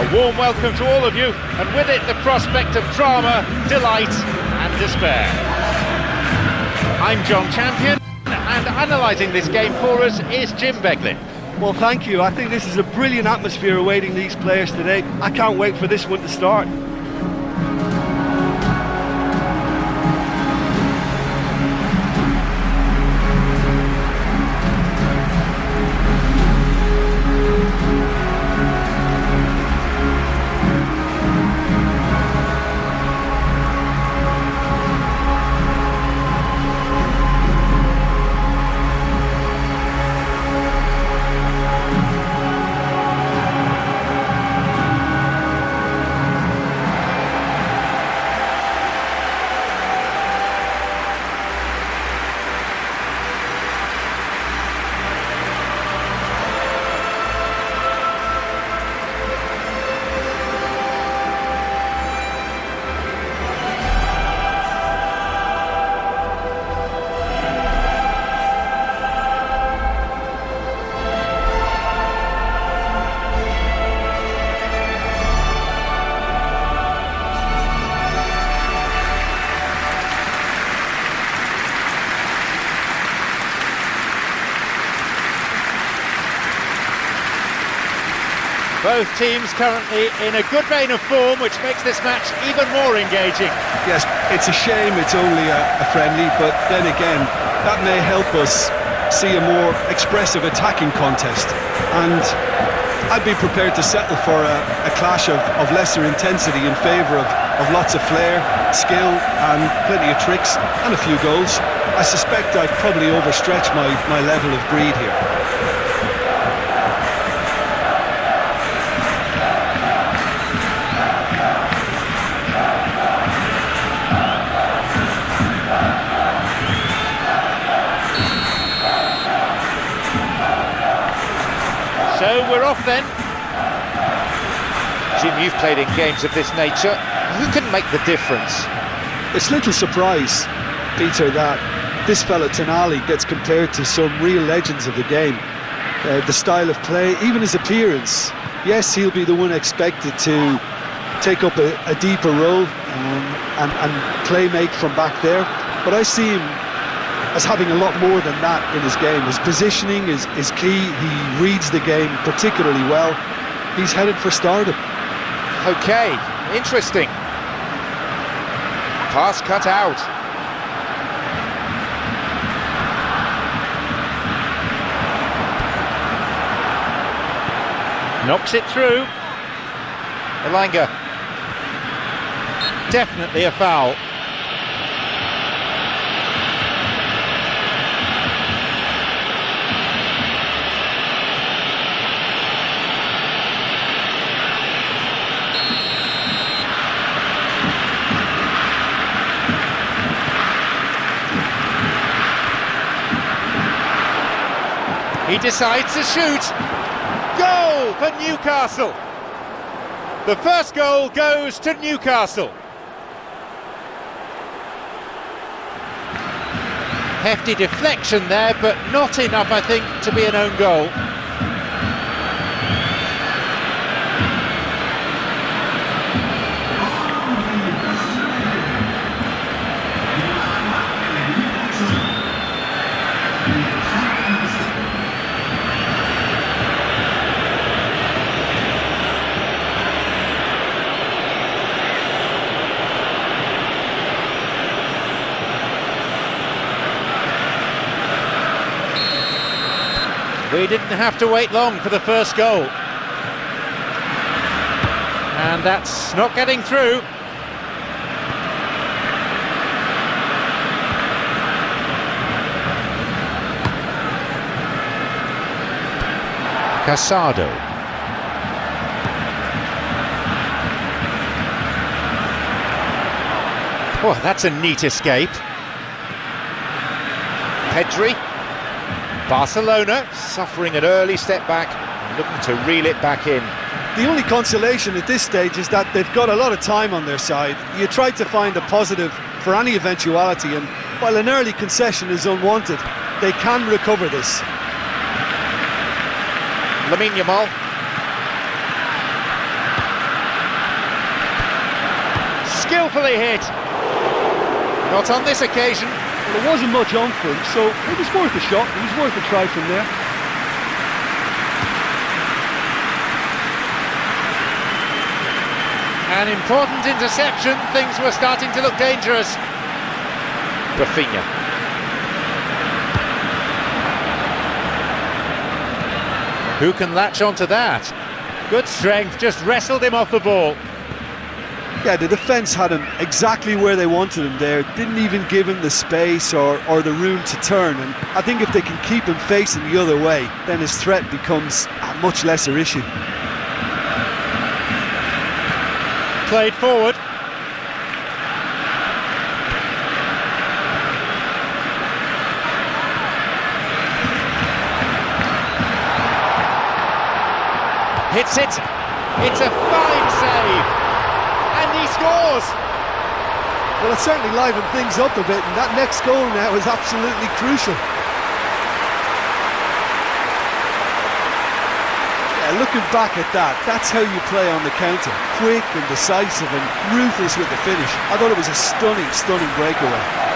A warm welcome to all of you, and with it the prospect of drama, delight and despair. I'm John Champion, and analysing this game for us is Jim Beglin. Well, thank you. I think this is a brilliant atmosphere awaiting these players today. I can't wait for this one to start. Both teams currently in a good vein of form, which makes this match even more engaging. Yes, it's a shame it's only a friendly, but then again, that may help us see a more expressive attacking contest. And I'd be prepared to settle for a clash of lesser intensity in favour of lots of flair, skill and plenty of tricks and a few goals. I suspect I've probably overstretched my level of greed here. So we're off then. Jim, you've played in games of this nature. Who can make the difference? It's little surprise, Peter, that this fella Tonali gets compared to some real legends of the game. The style of play, even his appearance. Yes, he'll be the one expected to take up a deeper role and play make from back there. But I see him as having a lot more than that in his game. His positioning is key. He reads the game particularly well. He's headed for stardom. Okay, interesting. Pass cut out. Knocks it through. Elanga. Definitely a foul. He decides to shoot. Goal for Newcastle. The first goal goes to Newcastle. Hefty deflection there, but not enough, I think, to be an own goal. We didn't have to wait long for the first goal. And that's not getting through. Casado. Oh, that's a neat escape. Pedri. Barcelona suffering an early step back, looking to reel it back in. The only consolation at this stage is that they've got a lot of time on their side. You try to find a positive for any eventuality, and while an early concession is unwanted, they can recover this. Lamine Yamal. skillfully hit. Not on this occasion. Well, there wasn't much on for him, so it was worth a shot. It was worth a try from there. An important interception. Things were starting to look dangerous. Rafinha. Who can latch onto that? Good strength, just wrestled him off the ball. Yeah, the defence had him exactly where they wanted him there. Didn't even give him the space or the room to turn. And I think if they can keep him facing the other way, then his threat becomes a much lesser issue. Played forward. Hits it. It's a fine save. And he scores. Well, it certainly livened things up a bit, and that next goal now is absolutely crucial. Yeah, looking back at that, that's how you play on the counter. Quick and decisive and ruthless with the finish. I thought it was a stunning, stunning breakaway.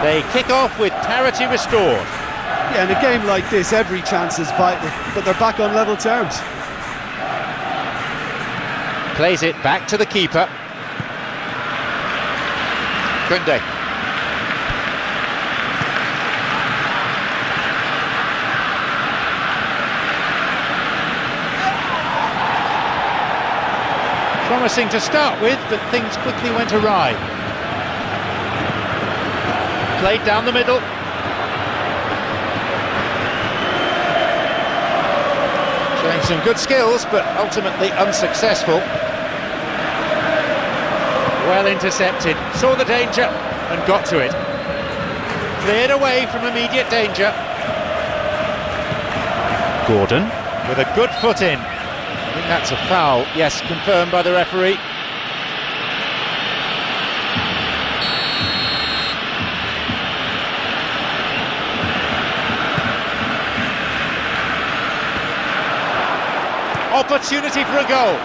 They kick off with parity restored. Yeah, in a game like this, every chance is vital, but they're back on level terms. Plays it back to the keeper. Kunde. Promising to start with, but things quickly went awry. Played down the middle. Showing some good skills, but ultimately unsuccessful. Well intercepted, saw the danger and got to it. Cleared away from immediate danger. Gordon with a good foot in. I think that's a foul, yes, confirmed by the referee. Opportunity for a goal.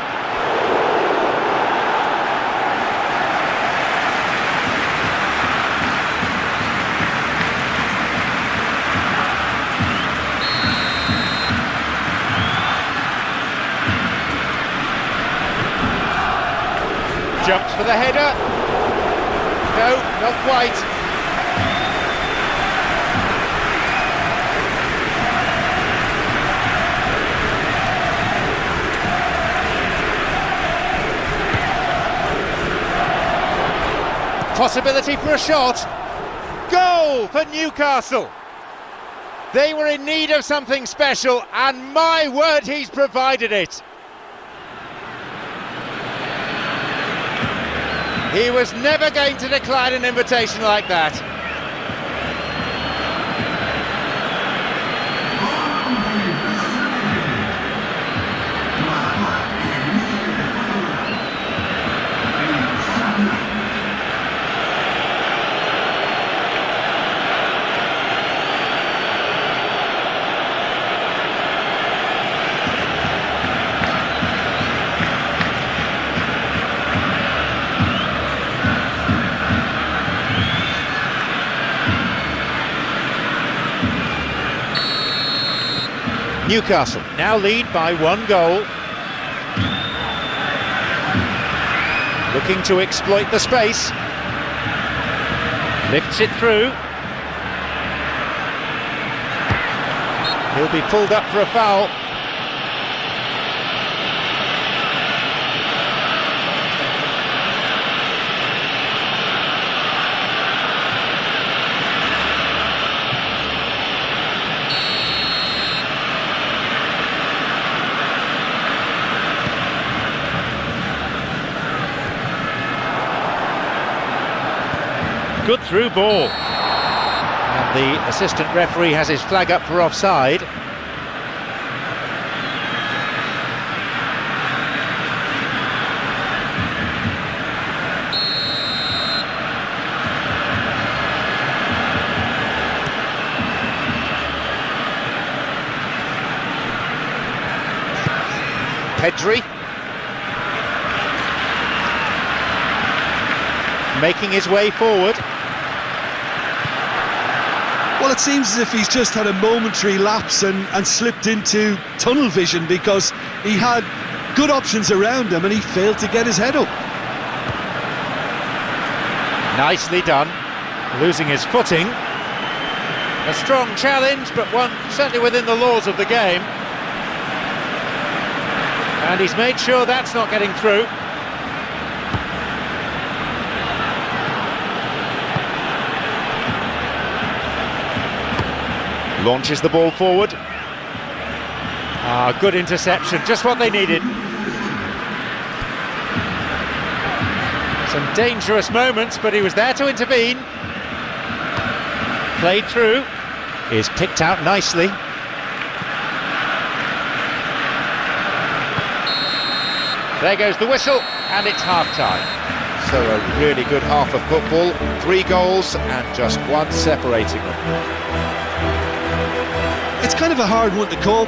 Jumps for the header. No, not quite. Possibility for a shot. Goal for Newcastle. They were in need of something special, and my word, he's provided it. He was never going to decline an invitation like that. Newcastle now lead by 1 goal. Looking to exploit the space. Lifts it through. He'll be pulled up for a foul. Good through ball. And the assistant referee has his flag up for offside. Pedri making his way forward. Well, it seems as if he's just had a momentary lapse and slipped into tunnel vision, because he had good options around him and he failed to get his head up. Nicely done, losing his footing. A strong challenge, but one certainly within the laws of the game. And he's made sure that's not getting through. Launches the ball forward. Good interception, just what they needed. Some dangerous moments, but he was there to intervene. Played through, is picked out nicely. There goes the whistle, and it's half-time. So a really good half of football, 3 goals and just one separating them. It's kind of a hard one to call,